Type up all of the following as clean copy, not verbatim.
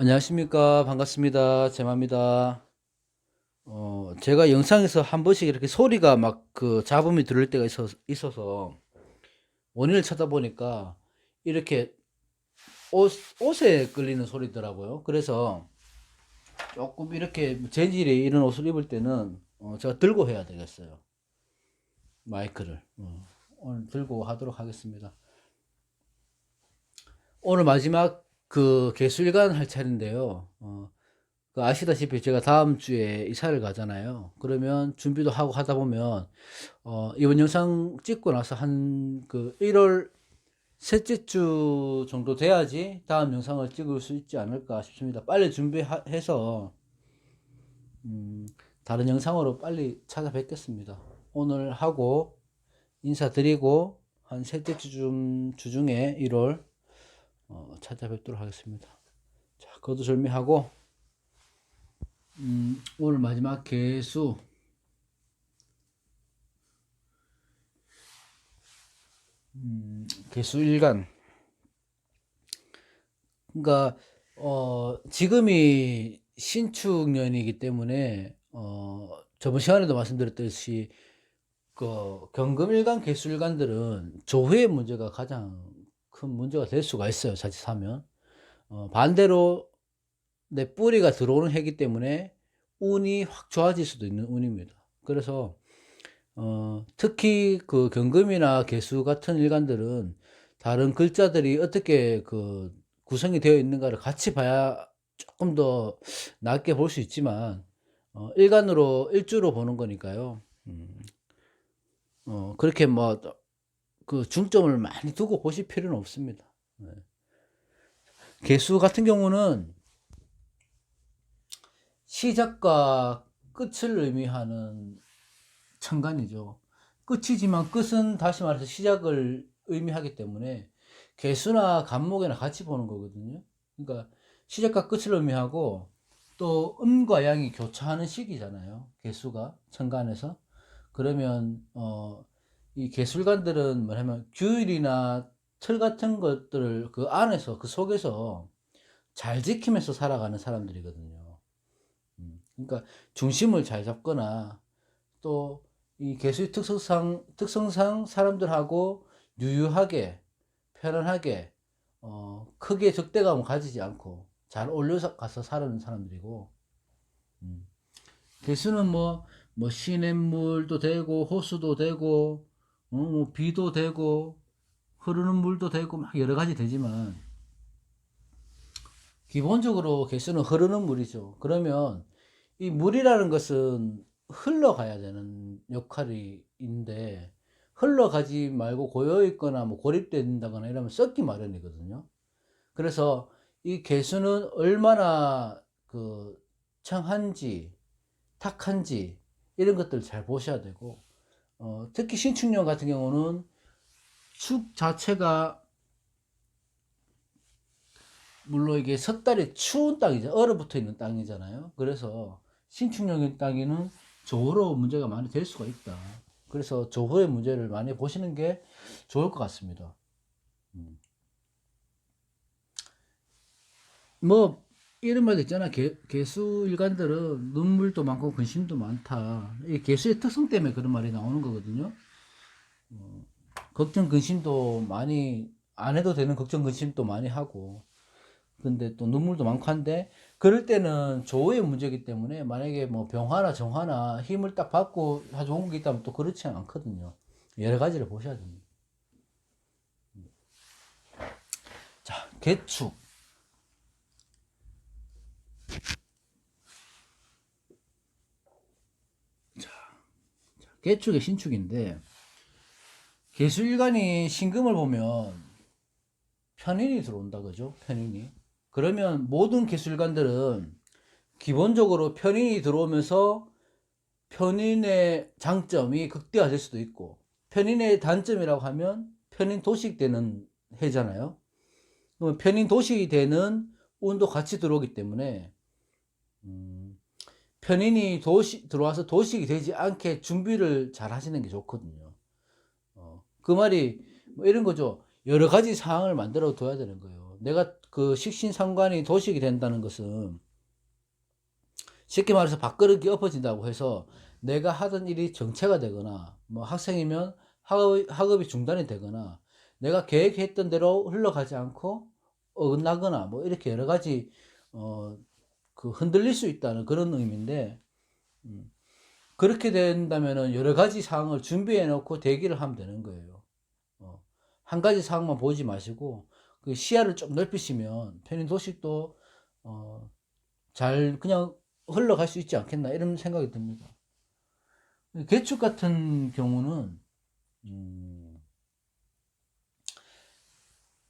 안녕하십니까. 반갑습니다. 제마입니다. 제가 영상에서 한 번씩 이렇게 소리가 막 그 잡음이 들을 때가 있어서 원인을 찾아보니까 이렇게 옷에 끌리는 소리더라고요. 그래서 조금 이렇게 재질이 이런 옷을 입을 때는 제가 들고 해야 되겠어요. 마이크를. 오늘 들고 하도록 하겠습니다. 오늘 마지막 그 개수일간 할 차례인데요. 그 아시다시피 제가 다음 주에 이사를 가잖아요. 그러면 준비도 하고 하다 보면 이번 영상 찍고 나서 한 그 1월 셋째 주 정도 돼야지 다음 영상을 찍을 수 있지 않을까 싶습니다. 빨리 준비해서 다른 영상으로 빨리 찾아뵙겠습니다. 오늘 하고 인사드리고 한 셋째 주중에 1월 찾아뵙도록 하겠습니다. 자, 거두절미하고 오늘 마지막 개수 일간. 그러니까 지금이 신축년이기 때문에 저번 시간에도 말씀드렸듯이 그 경금일간 개수일간들은 조회의 문제가 가장 큰 문제가 될 수가 있어요. 자칫하면 반대로 내 뿌리가 들어오는 해기 때문에 운이 확 좋아질 수도 있는 운입니다. 그래서 특히 그 경금이나 개수 같은 일간들은 다른 글자들이 어떻게 그 구성이 되어 있는가를 같이 봐야 조금 더 낮게 볼 수 있지만 일간으로 일주로 보는 거니까요. 그렇게 뭐 그 중점을 많이 두고 보실 필요는 없습니다. 네. 개수 같은 경우는 시작과 끝을 의미하는 천간이죠. 끝이지만 끝은 다시 말해서 시작을 의미하기 때문에 개수나 간목이나 같이 보는 거거든요. 그러니까 시작과 끝을 의미하고 또 음과 양이 교차하는 시기잖아요. 개수가 천간에서. 그러면 이 개술관들은 뭐냐면 규율이나 틀 같은 것들을 그 안에서 그 속에서 잘 지키면서 살아가는 사람들이거든요. 그러니까 중심을 잘 잡거나 또 이 개수의 특성상 사람들하고 유유하게 편안하게 크게 적대감을 가지지 않고 잘 어울려서 가서 사는 사람들이고, 음. 개수는 뭐 시냇물도 되고 호수도 되고 뭐 비도 되고 흐르는 물도 되고 막 여러 가지 되지만 기본적으로 개수는 흐르는 물이죠. 그러면 이 물이라는 것은 흘러가야 되는 역할이 있는데 흘러가지 말고 고여 있거나 뭐 고립된다거나 이러면 썩기 마련이거든요. 그래서 이 개수는 얼마나 그 청한지 탁한지 이런 것들 잘 보셔야 되고, 특히 신축년 같은 경우는 축 자체가 물론 이게 섣달이 추운 땅이죠. 얼어붙어 있는 땅이잖아요. 그래서 신축년 땅에는 조후로 문제가 많이 될 수가 있다. 그래서 조후의 문제를 많이 보시는 게 좋을 것 같습니다. 뭐 이런 말도 있잖아. 개수 일간들은 눈물도 많고 근심도 많다. 이 개수의 특성 때문에 그런 말이 나오는 거거든요. 걱정 근심도 많이 안 해도 되는 걱정 근심도 많이 하고, 근데 또 눈물도 많고 한데 그럴 때는 조의 문제이기 때문에 만약에 뭐 병화나 정화나 힘을 딱 받고 아주 좋은 게 있다면 또 그렇지 않거든요. 여러 가지를 보셔야 됩니다. 자, 개축. 개축의 신축인데 개수일간이 신금을 보면 편인이 들어온다 그죠? 편인이. 그러면 모든 개수일간들은 기본적으로 편인이 들어오면서 편인의 장점이 극대화될 수도 있고 편인의 단점이라고 하면 편인 도식되는 해잖아요. 그러면 편인 도식이 되는 운도 같이 들어오기 때문에 편인이 들어와서 도식이 되지 않게 준비를 잘 하시는 게 좋거든요. 그 말이 뭐 이런 거죠. 여러 가지 상황을 만들어 둬야 되는 거예요. 내가 그 식신상관이 도식이 된다는 것은 쉽게 말해서 밥그릇이 엎어진다고 해서 내가 하던 일이 정체가 되거나 뭐 학생이면 학업이 중단이 되거나 내가 계획했던 대로 흘러가지 않고 어긋나거나 뭐 이렇게 여러 가지 그 흔들릴 수 있다는 그런 의미인데, 그렇게 된다면은 여러 가지 사항을 준비해 놓고 대기를 하면 되는 거예요. 한 가지 사항만 보지 마시고 그 시야를 좀 넓히시면 편의도식도 잘 그냥 흘러갈 수 있지 않겠나 이런 생각이 듭니다. 개축 같은 경우는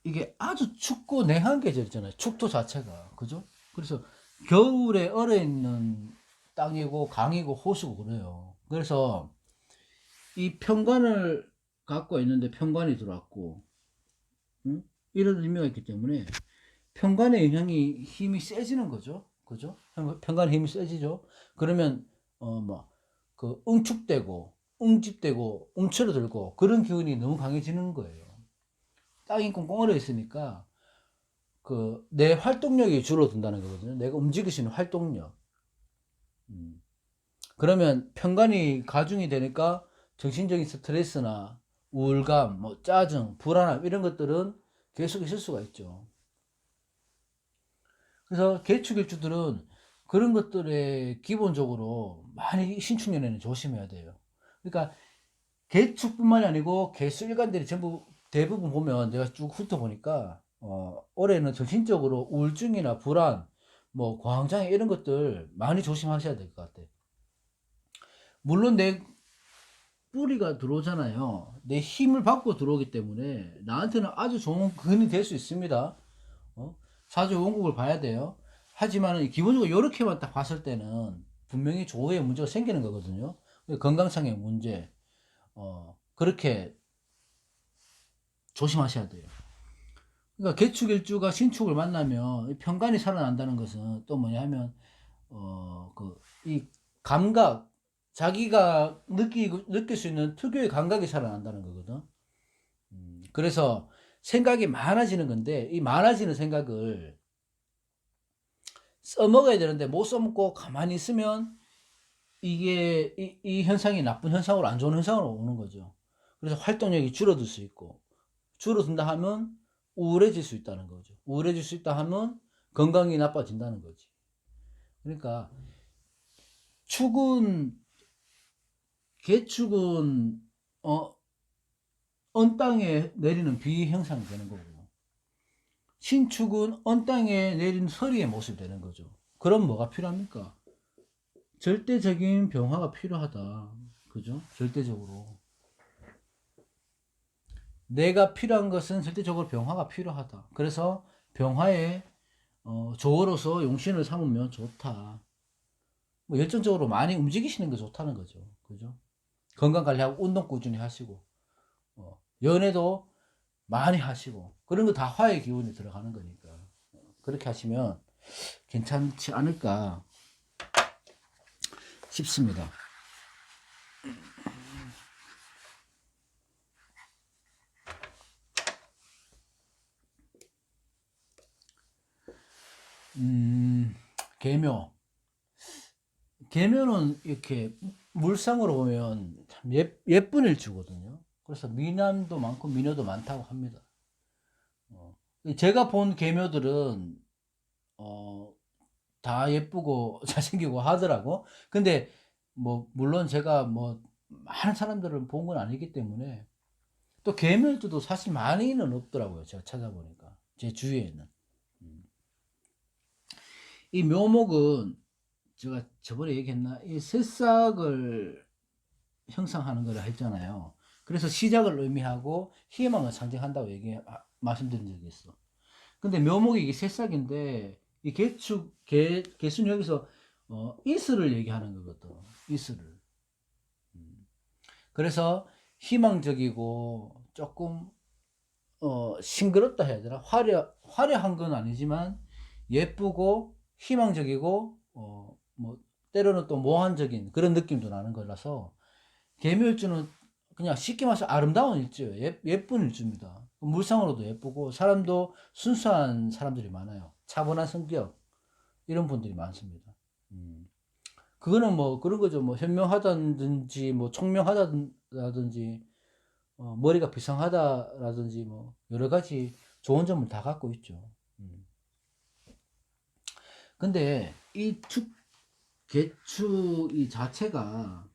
이게 아주 춥고 냉한 계절이잖아요. 축토 자체가. 그죠? 그래서 겨울에 얼어 있는 땅이고 강이고 호수고 그래요. 그래서 이 편관을 갖고 있는데 편관이 들어왔고, 응? 이런 의미가 있기 때문에 편관의 영향이 힘이 세지는 거죠. 그죠? 편관의 힘이 세지죠. 그러면 뭐 그 응축되고 응집되고 움츠러들고 그런 기운이 너무 강해지는 거예요. 땅이 꽁꽁 얼어 있으니까 그 내 활동력이 줄어든다는 거거든요. 내가 움직일 수 있는 활동력. 그러면 편관이 가중이 되니까 정신적인 스트레스나 우울감, 뭐 짜증, 불안함 이런 것들은 계속 있을 수가 있죠. 그래서 개축일주들은 그런 것들에 기본적으로 많이 신축년에는 조심해야 돼요. 그러니까 개축뿐만이 아니고 개수일간들이 전부 대부분 보면 내가 쭉 훑어보니까 올해는 정신적으로 우울증이나 불안, 뭐 과장애 이런 것들 많이 조심하셔야 될 것 같아요. 물론 내 뿌리가 들어오잖아요. 내 힘을 받고 들어오기 때문에 나한테는 아주 좋은 근이 될 수 있습니다. 사주 원국을 봐야 돼요. 하지만 기본적으로 이렇게만 딱 봤을 때는 분명히 조후에 문제가 생기는 거거든요. 건강상의 문제, 그렇게 조심하셔야 돼요. 그러니까 개축일주가 신축을 만나면 편관이 살아난다는 것은 또 뭐냐 하면 이 감각, 자기가 느낄 수 있는 특유의 감각이 살아난다는 거거든. 그래서 생각이 많아지는 건데 이 많아지는 생각을 써먹어야 되는데 못 써먹고 가만히 있으면 이게 이 현상이 나쁜 현상으로 안 좋은 현상으로 오는 거죠. 그래서 활동력이 줄어들 수 있고 줄어든다 하면 우울해질 수 있다는 거죠. 우울해질 수 있다 하면 건강이 나빠진다는 거지. 그러니까 축은 개축은 언 땅에 내리는 비 형상이 되는 거고 신축은 언 땅에 내리는 서리의 모습이 되는 거죠. 그럼 뭐가 필요합니까? 절대적인 변화가 필요하다. 그죠? 절대적으로. 내가 필요한 것은 절대적으로 변화가 필요하다. 그래서 변화에 조어로서 용신을 삼으면 좋다. 뭐 열정적으로 많이 움직이시는 게 좋다는 거죠. 그죠? 건강 관리하고 운동 꾸준히 하시고 연애도 많이 하시고 그런 거 다 화의 기운이 들어가는 거니까 그렇게 하시면 괜찮지 않을까 싶습니다. 계묘. 계묘는 이렇게 물상으로 보면 참 예쁜 일주거든요. 그래서 미남도 많고 미녀도 많다고 합니다. 제가 본 계묘들은 다 예쁘고 잘생기고 하더라고. 근데 뭐 물론 제가 뭐 많은 사람들을 본 건 아니기 때문에 또 계묘들도 사실 많이는 없더라고요. 제가 찾아보니까 제 주위에는. 이 묘목은 제가 저번에 얘기했나? 이 새싹을 형성하는 거라 했잖아요. 그래서 시작을 의미하고 희망을 상징한다고 말씀드린 적이 있어. 근데 묘목이 이게 새싹인데 이 개수는 여기서 이슬을 얘기하는 거거든. 이슬을. 그래서 희망적이고 조금 싱그럽다 해야 되나? 화려한 건 아니지만 예쁘고 희망적이고 뭐 때로는 또 모환적인 그런 느낌도 나는 거라서 개묘일주는 그냥 쉽게 말해서 아름다운 일주예요. 예쁜 일주입니다. 물상으로도 예쁘고 사람도 순수한 사람들이 많아요. 차분한 성격 이런 분들이 많습니다. 그거는 뭐 그런 거죠. 뭐 현명하다든지 뭐 총명하다든지 머리가 비상하다라든지 뭐 여러 가지 좋은 점을 다 갖고 있죠. 근데 이 개축 이 자체가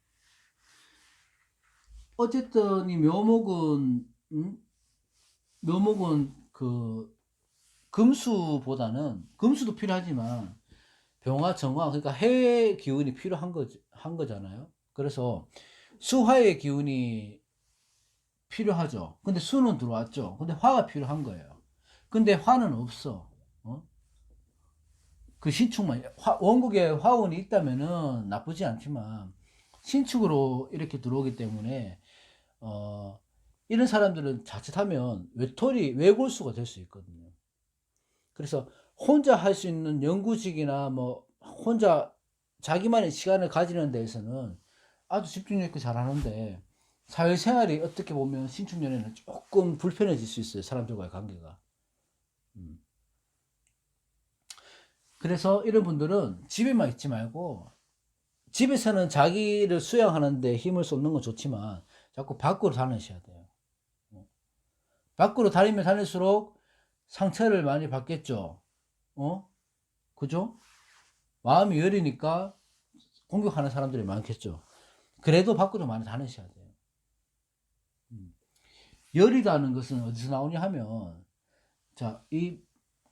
어쨌든 이 묘목은 그 금수보다는 금수도 필요하지만 병화, 정화, 그러니까 해의 기운이 한 거잖아요. 그래서 수화의 기운이 필요하죠. 근데 수는 들어왔죠. 근데 화가 필요한 거예요. 근데 화는 없어. 그 신축만, 원국에 화운이 있다면은 나쁘지 않지만, 신축으로 이렇게 들어오기 때문에, 이런 사람들은 자칫하면 외골수가 될 수 있거든요. 그래서 혼자 할 수 있는 연구직이나 뭐, 혼자 자기만의 시간을 가지는 데에서는 아주 집중력 있게 잘하는데, 사회생활이 어떻게 보면 신축년에는 조금 불편해질 수 있어요. 사람들과의 관계가. 그래서 이런 분들은 집에만 있지 말고 집에서는 자기를 수양하는데 힘을 쏟는 건 좋지만 자꾸 밖으로 다니셔야 돼요. 밖으로 다니면 다닐수록 상처를 많이 받겠죠. 그죠? 마음이 여리니까 공격하는 사람들이 많겠죠. 그래도 밖으로 많이 다니셔야 돼요. 열이라는 것은 어디서 나오냐 하면, 자, 이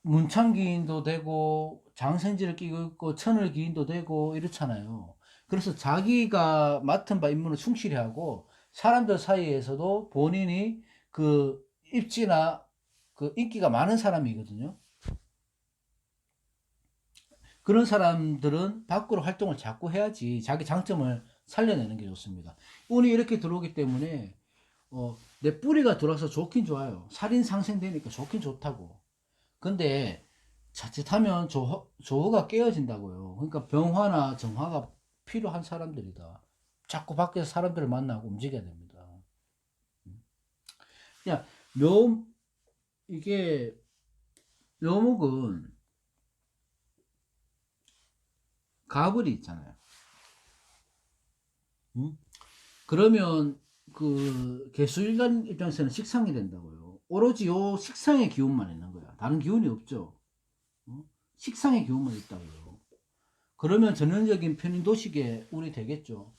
문昌기인도 되고 장생지를 끼고 있고 천을 기인도 되고 이렇잖아요. 그래서 자기가 맡은 바 임무를 충실히 하고 사람들 사이에서도 본인이 그 입지나 그 인기가 많은 사람이거든요. 그런 사람들은 밖으로 활동을 자꾸 해야지 자기 장점을 살려내는 게 좋습니다. 운이 이렇게 들어오기 때문에 내 뿌리가 들어와서 좋긴 좋아요. 살인 상생되니까 좋긴 좋다고. 근데 자칫하면 조후가 깨어진다고요. 그러니까 병화나 정화가 필요한 사람들이다. 자꾸 밖에서 사람들을 만나고 움직여야 됩니다. 야, 묘, 이게, 묘목은 가불이 있잖아요. 그러면 그 개수일간 입장에서는 식상이 된다고요. 오로지 요 식상의 기운만 있는 거야. 다른 기운이 없죠. 식상의 기운만 있다고요. 그러면 전형적인 편인 도식에 운이 되겠죠.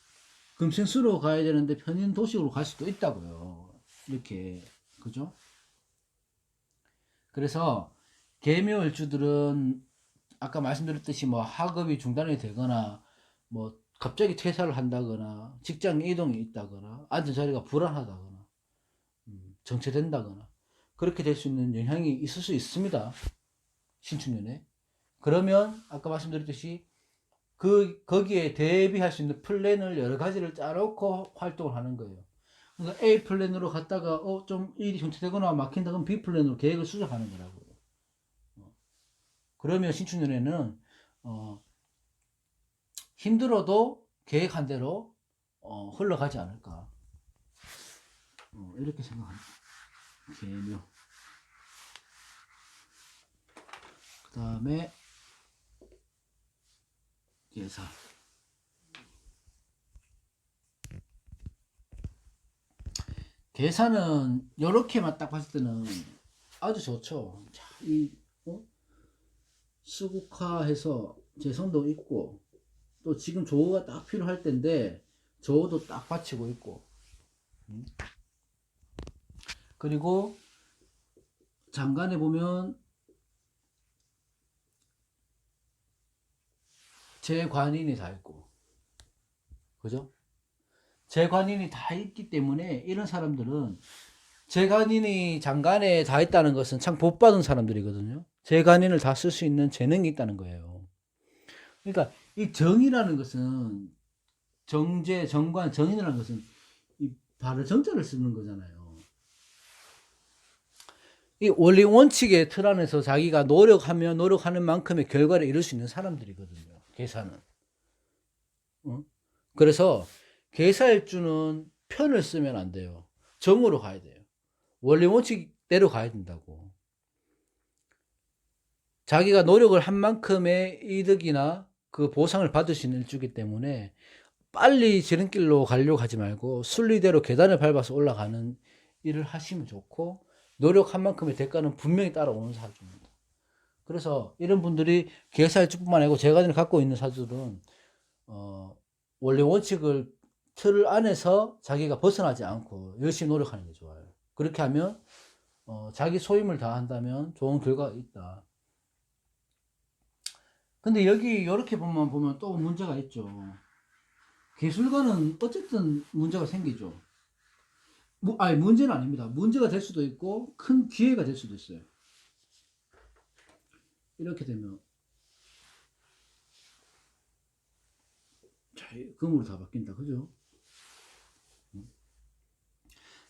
금생수로 가야 되는데 편인 도식으로 갈 수도 있다고요. 이렇게. 그죠? 그래서 계묘일주들은 아까 말씀드렸듯이 뭐 학업이 중단이 되거나 뭐 갑자기 퇴사를 한다거나 직장 이동이 있다거나 앉은 자리가 불안하다거나 정체된다거나 그렇게 될 수 있는 영향이 있을 수 있습니다. 신축년에. 그러면 아까 말씀드렸듯이 거기에 대비할 수 있는 플랜을 여러 가지를 짜놓고 활동을 하는 거예요. 그러니까 A 플랜으로 갔다가 좀 일이 정체되거나 막힌다 그러면 B 플랜으로 계획을 수정하는 거라고요. 그러면 신축년에는 힘들어도 계획한 대로 흘러가지 않을까 이렇게 생각합니다. 개묘. 그 다음에 계사. 계산은 이렇게만 딱 봤을 때는 아주 좋죠. 자, 이 수국화해서 재성도 있고 또 지금 조우가 딱 필요할 때인데 조우도 딱 받치고 있고 그리고 장간에 보면 재관인이 다 있고 그죠? 재관인이 다 있기 때문에 이런 사람들은 재관인이 장간에 다 있다는 것은 참 복받은 사람들이거든요. 재관인을 다 쓸 수 있는 재능이 있다는 거예요. 그러니까 이 정이라는 것은 정제, 정관, 정인이라는 것은 이 바로 정자를 쓰는 거잖아요. 이 원리 원칙의 틀 안에서 자기가 노력하는 만큼의 결과를 이룰 수 있는 사람들이거든요. 계산은. 그래서 계사일주는 편을 쓰면 안 돼요. 정으로 가야 돼요. 원리 원칙 때로 가야 된다고. 자기가 노력을 한 만큼의 이득이나 그 보상을 받을 수 있는 일주기 때문에 빨리 지름길로 가려고 하지 말고 순리대로 계단을 밟아서 올라가는 일을 하시면 좋고, 노력한 만큼의 대가는 분명히 따라오는 사주입니다. 그래서 이런 분들이 계살주뿐만 아니고 제가 갖고 있는 사주들은 원래 원칙을 틀 안에서 자기가 벗어나지 않고 열심히 노력하는 게 좋아요. 그렇게 하면 자기 소임을 다한다면 좋은 결과가 있다. 근데 여기 이렇게 보면 또 문제가 있죠. 기술가는 어쨌든 문제가 생기죠. 아니, 문제는 아닙니다. 문제가 될 수도 있고 큰 기회가 될 수도 있어요. 이렇게 되면 자, 금으로 다 바뀐다, 그죠?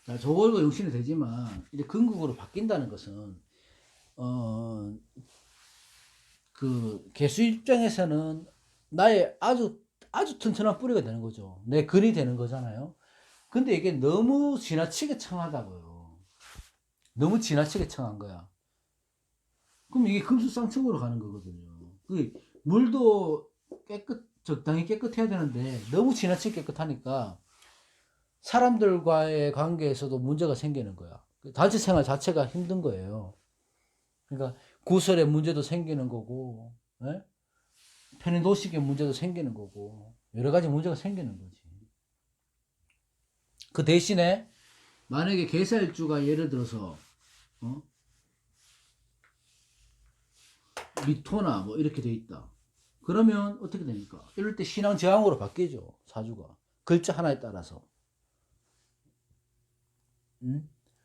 자, 저걸로 용신이 되지만 이제 금극으로 바뀐다는 것은 그 개수 입장에서는 나의 아주 튼튼한 뿌리가 되는 거죠. 내 근이 되는 거잖아요. 근데 이게 너무 지나치게 청하다고요. 너무 지나치게 청한 거야. 그럼 이게 금수상층으로 가는 거거든요. 그 물도 적당히 깨끗해야 되는데 너무 지나치게 깨끗하니까 사람들과의 관계에서도 문제가 생기는 거야. 단체 생활 자체가 힘든 거예요. 그러니까 구설의 문제도 생기는 거고, 예? 편의 도식의 문제도 생기는 거고, 여러 가지 문제가 생기는 거지. 그 대신에 만약에 계사일주가 예를 들어서 미토나 뭐 이렇게 돼 있다. 그러면 어떻게 됩니까? 이럴 때 신앙 저항으로 바뀌죠. 사주가 글자 하나에 따라서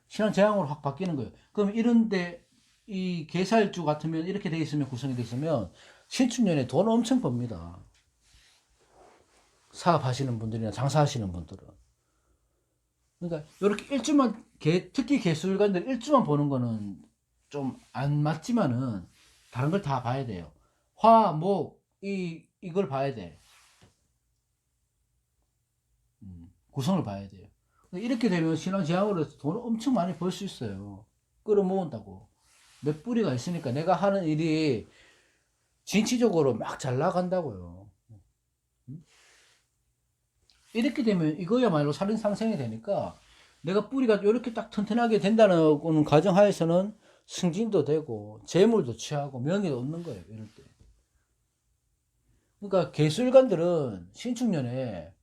신앙 저항으로 확 바뀌는 거예요. 그럼 이런데 이 계사일주 같으면 이렇게 돼 있으면 구성이 돼 있으면 신축년에 돈 엄청 법니다. 사업하시는 분들이나 장사하시는 분들은. 그러니까 이렇게 일주만 특히 개수일관들 일주만 보는 거는 좀 안 맞지만은 다른 걸 다 봐야 돼요. 화, 목, 이걸 봐야 돼. 구성을 봐야 돼요. 이렇게 되면 신앙지향으로 해서 돈을 엄청 많이 벌 수 있어요. 끌어모은다고. 몇 뿌리가 있으니까 내가 하는 일이 진취적으로 막 잘 나간다고요. 이렇게 되면 이거야말로 살인상생이 되니까 내가 뿌리가 이렇게 딱 튼튼하게 된다는 가정하에서는 승진도 되고 재물도 취하고 명예도 얻는 거예요. 이럴 때. 그러니까 개수일관들은 신축년에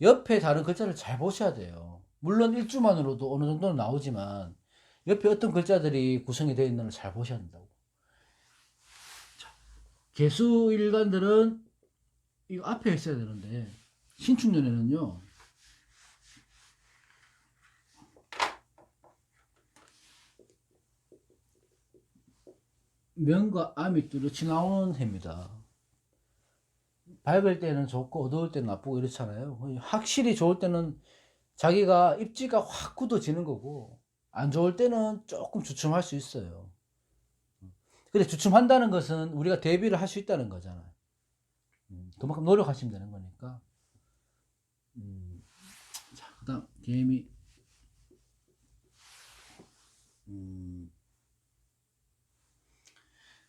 옆에 다른 글자를 잘 보셔야 돼요. 물론 일주만으로도 어느 정도는 나오지만 옆에 어떤 글자들이 구성이 되어 있는 걸 잘 보셔야 된다고. 개수일관들은 이거 앞에 있어야 되는데 신축년에는요, 명과 암이 뚜렷이 나오는 해입니다. 밝을 때는 좋고 어두울 때는 나쁘고 이렇잖아요. 확실히 좋을 때는 자기가 입지가 확 굳어지는 거고, 안 좋을 때는 조금 주춤할 수 있어요. 근데 주춤한다는 것은 우리가 대비를 할 수 있다는 거잖아요. 그만큼 노력하시면 되는 거니까. 자, 그 다음 개미.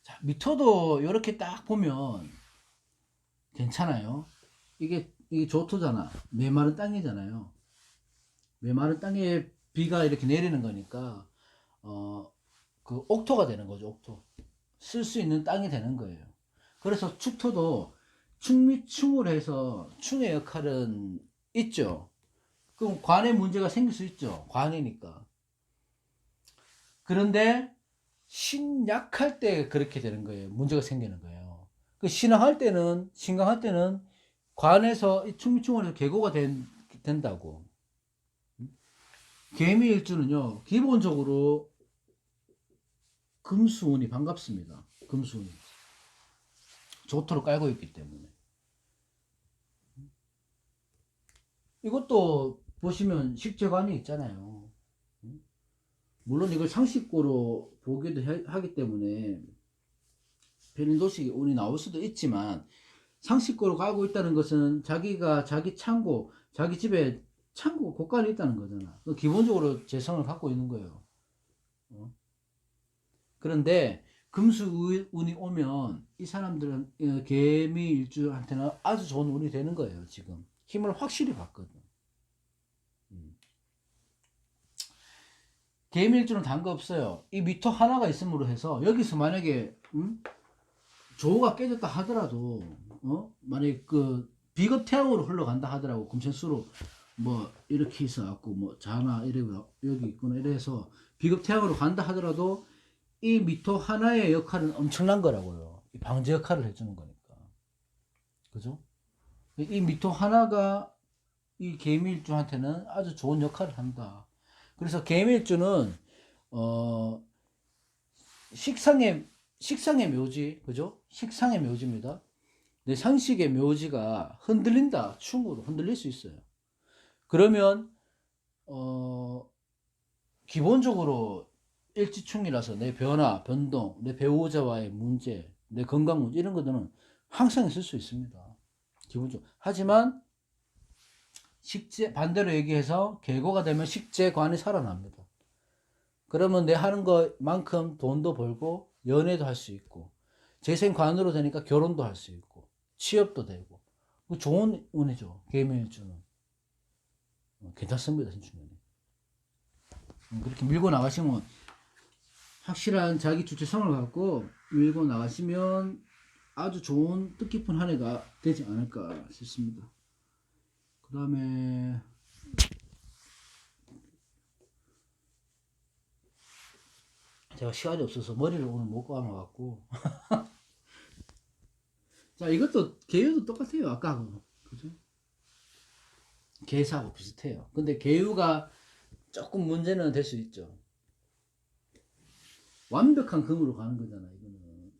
자, 미터도 이렇게 딱 보면 괜찮아요. 이게 조토잖아. 메마른 땅이잖아요. 메마른 땅에 비가 이렇게 내리는 거니까 그 옥토가 되는 거죠. 옥토. 쓸 수 있는 땅이 되는 거예요. 그래서 축토도 충미충을 해서 충의 역할은 있죠. 그럼 관의 문제가 생길 수 있죠. 관이니까. 그런데 신약할 때 그렇게 되는 거예요. 문제가 생기는 거예요. 그 신강할 때는 관에서 이 충미충을 해서 계고가 된다고. 개미일주는요, 기본적으로 금수운이 반갑습니다. 금수운이. 조토를 깔고 있기 때문에. 이것도 보시면 식재관이 있잖아요. 물론 이걸 상식고로 보기도 하기 때문에 편인도식 운이 나올 수도 있지만, 상식고로 가고 있다는 것은 자기가 자기 창고, 자기 집에 창고, 곳간이 있다는 거잖아. 기본적으로 재성을 갖고 있는 거예요. 어? 그런데 금수운이 오면 이 사람들은 개미 일주한테는 아주 좋은 운이 되는 거예요. 지금 힘을 확실히 받거든. 음. 개미 일주는 단 거 없어요. 이 미터 하나가 있음으로 해서 여기서 만약에 조우가 깨졌다 하더라도 만약에 그 비겁 태양으로 흘러간다 하더라고. 금생수로 뭐 이렇게 있어 갖고 뭐 자나 이래고 여기 있구나 이래서 비겁 태양으로 간다 하더라도 이 미토 하나의 역할은 엄청난 거라고요. 이 방제 역할을 해주는 거니까. 그죠? 이 미토 하나가 이 개미일주한테는 아주 좋은 역할을 한다. 그래서 개미일주는 어 식상의 묘지, 그죠? 식상의 묘지입니다. 내 상식의 묘지가 흔들린다. 충으로 흔들릴 수 있어요. 그러면 기본적으로 일지충이라서 내 변화, 변동, 내 배우자와의 문제, 내 건강 문제 이런 것들은 항상 있을 수 있습니다. 기본적으로. 하지만 식재 반대로 얘기해서 계고가 되면 식재관이 살아납니다. 그러면 내 하는 것만큼 돈도 벌고 연애도 할 수 있고 재생관으로 되니까 결혼도 할 수 있고 취업도 되고 좋은 운이죠. 개미일주는 괜찮습니다. 신축년이 그렇게 밀고 나가시면 확실한 자기 주체성을 갖고 밀고 나가시면 아주 좋은 뜻깊은 한 해가 되지 않을까 싶습니다. 그 다음에 제가 시간이 없어서 머리를 오늘 못 감아갖고 자 이것도 개유도 똑같아요. 아까하고 그죠? 개사하고 비슷해요. 근데 개유가 조금 문제는 될 수 있죠. 완벽한 금으로 가는 거잖아. 이거는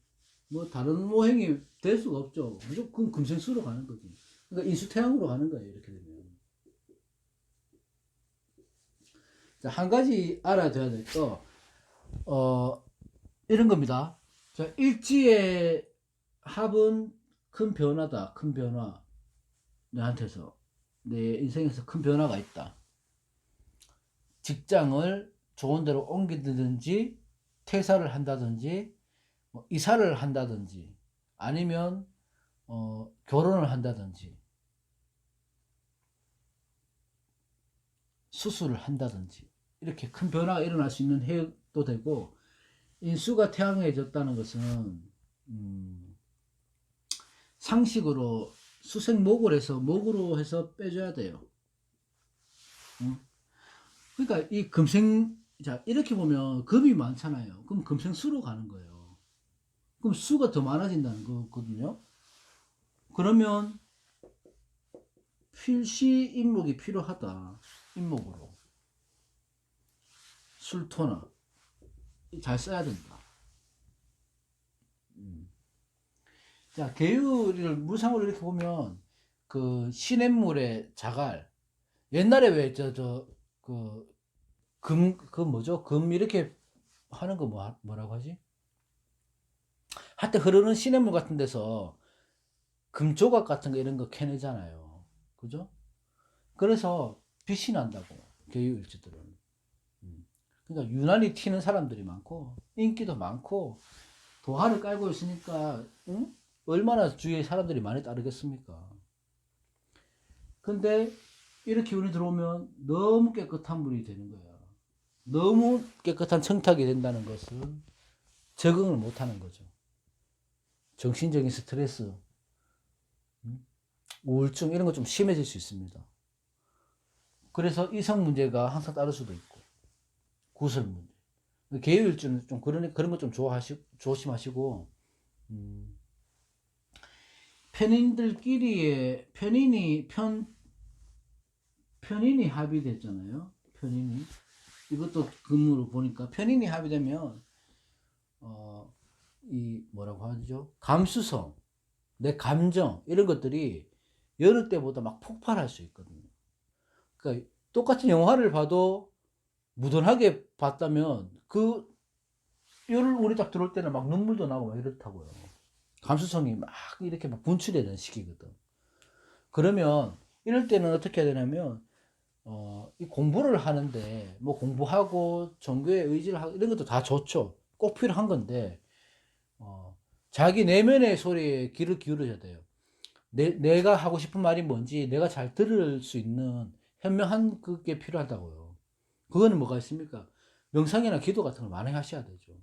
뭐 다른 모행이 될 수가 없죠. 무조건 금생수로 가는 거지. 그러니까 인수태양으로 가는 거예요. 이렇게 되면. 자, 한 가지 알아둬야 될 거, 이런 겁니다. 자, 일지의 합은 큰 변화다. 큰 변화. 내한테서. 내 인생에서 큰 변화가 있다. 직장을 좋은 데로 옮기든지, 퇴사를 한다든지, 뭐 이사를 한다든지, 아니면, 결혼을 한다든지, 수술을 한다든지, 이렇게 큰 변화가 일어날 수 있는 해도 되고, 인수가 태양해졌다는 것은 상식으로 수생목을 해서 목으로 해서 빼줘야 돼요. 그러니까 이 금생 자 이렇게 보면 금이 많잖아요. 그럼 금생수로 가는 거예요. 그럼 수가 더 많아진다는 거거든요. 그러면 필시 인목이 필요하다. 인목으로 술토나 잘 써야 된다. 자, 계율을 물상으로 이렇게 보면 그 시냇물의 자갈 옛날에 왜 그 뭐죠? 금 이렇게 하는 거 뭐라고 하지? 하여튼 흐르는 시냇물 같은 데서 금 조각 같은 거 이런 거 캐내잖아요. 그죠? 그래서 빛이 난다고 계율일지들은. 그러니까 유난히 튀는 사람들이 많고 인기도 많고 도화를 깔고 있으니까 얼마나 주위에 사람들이 많이 따르겠습니까? 근데 이렇게 운이 들어오면 너무 깨끗한 물이 되는 거야. 너무 깨끗한 청탁이 된다는 것은 적응을 못하는 거죠. 정신적인 스트레스, 우울증 이런 거 좀 심해질 수 있습니다. 그래서 이성 문제가 항상 따를 수도 있고 구설 문제. 계율증은 좀 그런 거 좀 조심하시고 편인들끼리의 편인이 합의됐잖아요. 편인이 이것도 금으로 보니까 편인이 합의되면 이 뭐라고 하죠? 감수성, 내 감정 이런 것들이 여느 때보다 막 폭발할 수 있거든요. 그러니까 똑같은 영화를 봐도 무던하게 봤다면 그 열울이 딱 들어올 때는 막 눈물도 나고 막 이렇다고요. 감수성이 막 이렇게 막 분출되는 시기거든. 그러면 이럴 때는 어떻게 해야 되냐면 이 공부를 하는데 뭐 공부하고 종교에 의지를 하고 이런 것도 다 좋죠. 꼭 필요한 건데 자기 내면의 소리에 귀를 기울여야 돼요. 내가 하고 싶은 말이 뭔지 내가 잘 들을 수 있는 현명한 그게 필요하다고요. 그거는 뭐가 있습니까? 명상이나 기도 같은 걸 많이 하셔야 되죠.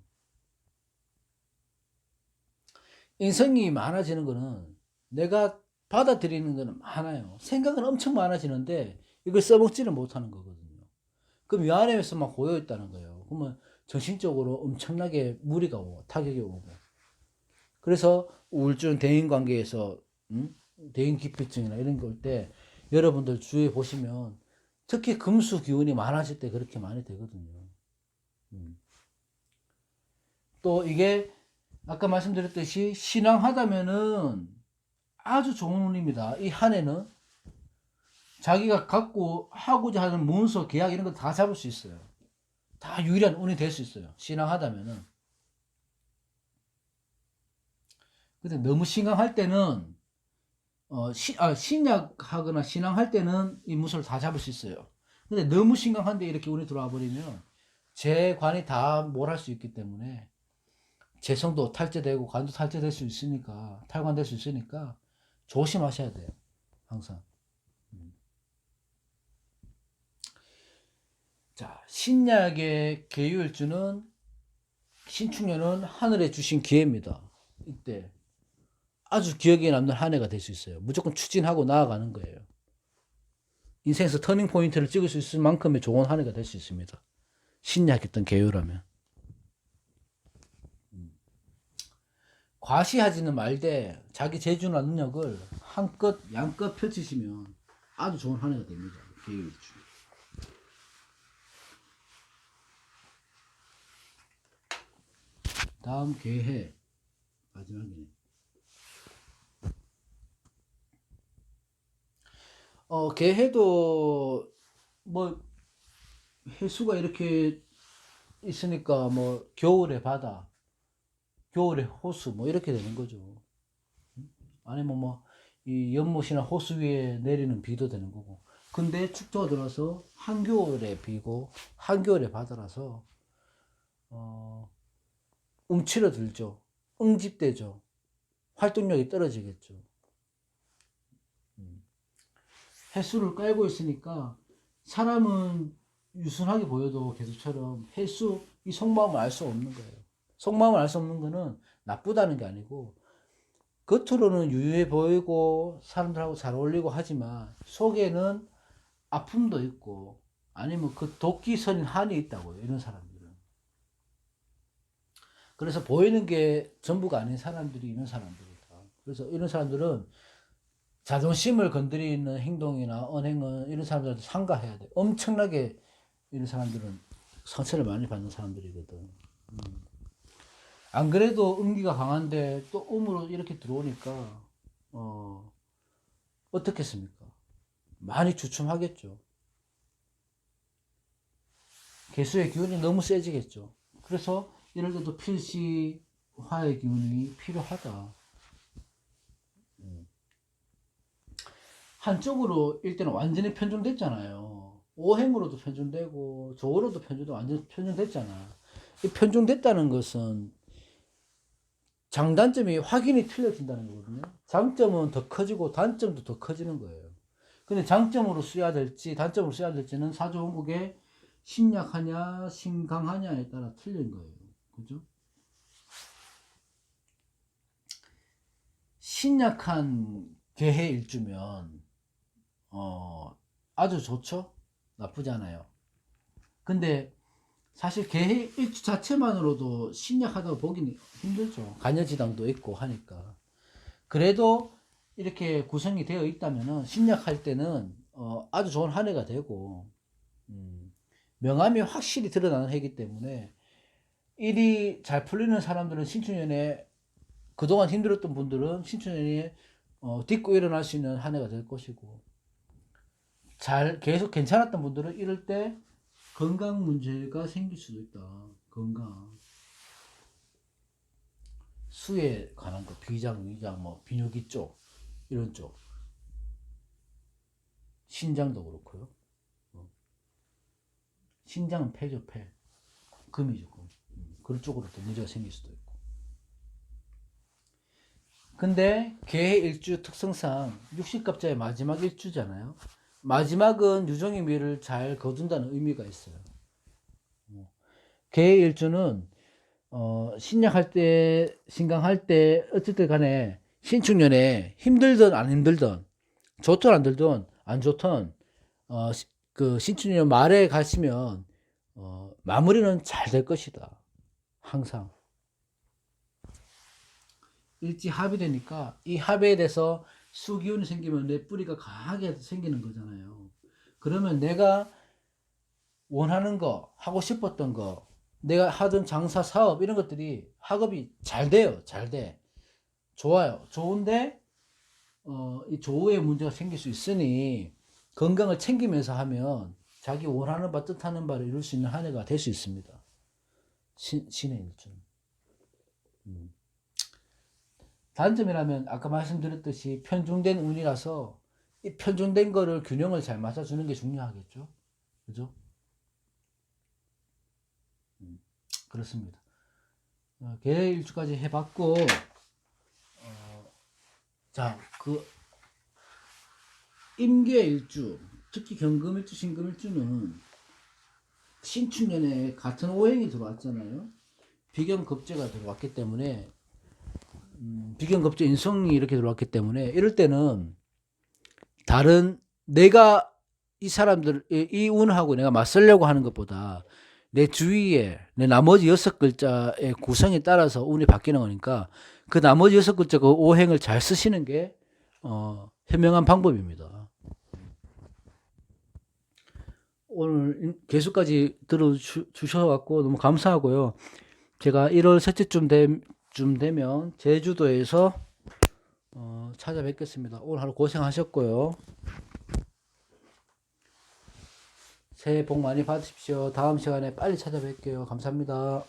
인성이 많아지는 거는 내가 받아들이는 거는 많아요. 생각은 엄청 많아지는데 이걸 써먹지를 못하는 거거든요. 그럼 이 안에서만 고여 있다는 거예요. 그러면 정신적으로 엄청나게 무리가 오고 타격이 오고. 그래서 우울증 대인관계에서 대인기피증이나 이런 거 올 때 여러분들 주위에 보시면 특히 금수 기운이 많아질 때 그렇게 많이 되거든요. 음. 또 이게 아까 말씀드렸듯이 신앙하다면은 아주 좋은 운입니다. 이 한 해는 자기가 갖고 하고자 하는 문서, 계약 이런 거 다 잡을 수 있어요. 다 유일한 운이 될 수 있어요. 신앙하다면은. 근데 너무 신앙할 때는 신약하거나 신앙할 때는 이 문서를 다 잡을 수 있어요. 근데 너무 심각한데 이렇게 운이 들어와 버리면 제 관이 다 뭘 할 수 있기 때문에 재성도 탈제되고 관도 탈제될 수 있으니까 탈관될 수 있으니까 조심하셔야 돼요. 항상. 자, 신약의 계율주는 신축년은 하늘에 주신 기회입니다. 이때 아주 기억에 남는 한 해가 될 수 있어요. 무조건 추진하고 나아가는 거예요. 인생에서 터닝 포인트를 찍을 수 있을 만큼의 좋은 한 해가 될 수 있습니다. 신약했던 계율라면. 과시하지는 말되 자기 재주나 능력을 한껏 양껏 펼치시면 아주 좋은 한 해가 됩니다. 계율주. 다음 계해 마지막이네. 계해도 뭐 해수가 이렇게 있으니까 뭐 겨울에 바다, 겨울에 호수 뭐 이렇게 되는 거죠. 아니면 뭐 이 연못이나 호수 위에 내리는 비도 되는 거고. 근데 축토가 들어서 한겨울에 비고 한겨울에 바다라서 어, 움츠러들죠. 응집되죠. 활동력이 떨어지겠죠. 음. 횟수를 깔고 있으니까 사람은 유순하게 보여도 계속처럼 횟수 이 속마음을 알 수 없는 거예요. 속마음을 알 수 없는 거는 나쁘다는 게 아니고 겉으로는 유유해 보이고 사람들하고 잘 어울리고 하지만 속에는 아픔도 있고 아니면 그 도끼 서린 한이 있다고요. 이런 사람들은. 그래서 보이는 게 전부가 아닌 사람들이 이런 사람들이다. 그래서 이런 사람들은 자존심을 건드리는 행동이나 언행은 이런 사람들한테 삼가해야 돼. 엄청나게 이런 사람들은 상처를 많이 받는 사람들이거든. 안 그래도 음기가 강한데 또 음으로 이렇게 들어오니까 어떻겠습니까? 많이 주춤하겠죠. 개수의 기운이 너무 세지겠죠. 그래서 이럴 때도 필시 화의 기운이 필요하다. 한쪽으로 일단은 완전히 편중됐잖아요. 오행으로도 편중되고 조로도 편중되고 완전히 편중됐잖아. 이 편중됐다는 것은 장단점이 확연히 틀려진다는 거거든요. 장점은 더 커지고 단점도 더 커지는 거예요. 근데 장점으로 써야 될지 단점으로 써야 될지는 사주원국에 신약하냐 신강하냐에 따라 틀린 거예요. 그죠? 신약한 개해 일주면 아주 좋죠? 나쁘지 않아요. 근데 사실 개해 일주 자체만으로도 신약하다고 보기는 힘들죠. 간여지당도 있고 하니까. 그래도 이렇게 구성이 되어 있다면은 신약할 때는 아주 좋은 한 해가 되고 명암이 확실히 드러나는 해이기 때문에 일이 잘 풀리는 사람들은 신축년에 그동안 힘들었던 분들은 신축년에 딛고 일어날 수 있는 한 해가 될 것이고 잘 계속 괜찮았던 분들은 이럴 때 건강 문제가 생길 수도 있다. 건강 수에 관한 거 비장, 위장, 뭐 비뇨기 쪽 이런 쪽 신장도 그렇고요. 신장은 패죠, 패. 금이죠, 금. 그런 쪽으로 또 문제가 생길 수도 있고. 근데 개의 일주 특성상 육신갑자의 마지막 일주잖아요. 마지막은 유종의 미를 잘 거둔다는 의미가 있어요. 개의 일주는 신약할 때, 신강할 때, 어쨌든 간에 신축년에 힘들든 안 힘들든, 좋든 안 들든, 안 좋든, 그 신축년 말에 가시면, 마무리는 잘 될 것이다. 항상. 일지 합이 되니까, 이 합에 대해서 수기운이 생기면 내 뿌리가 강하게 생기는 거잖아요. 그러면 내가 원하는 거, 하고 싶었던 거, 내가 하던 장사, 사업, 이런 것들이 학업이 잘 돼요. 잘 돼. 좋아요. 좋은데, 이 조후에 문제가 생길 수 있으니, 건강을 챙기면서 하면 자기 원하는 바, 뜻하는 바를 이룰 수 있는 한 해가 될 수 있습니다. 신의 일준. 단점이라면, 아까 말씀드렸듯이 편중된 운이라서, 이 편중된 거를 균형을 잘 맞춰주는 게 중요하겠죠. 그죠? 그렇습니다. 개일주까지 해봤고, 자, 그 임계일주, 특히 경금일주, 신금일주는 신축년에 같은 오행이 들어왔잖아요. 비견급제가 들어왔기 때문에, 비견급제 인성이 이렇게 들어왔기 때문에, 이럴 때는 다른 내가 이 사람들, 이 운하고 내가 맞서려고 하는 것보다 내 주위에 내 나머지 6글자의 구성에 따라서 운이 바뀌는 거니까 그 나머지 6글자 그 오행을 잘 쓰시는 게 현명한 방법입니다. 오늘 개수까지 들어주셔서 너무 감사하고요. 제가 1월 셋째쯤 되면 제주도에서 찾아뵙겠습니다. 오늘 하루 고생하셨고요. 새해 복 많이 받으십시오. 다음 시간에 빨리 찾아뵐게요. 감사합니다.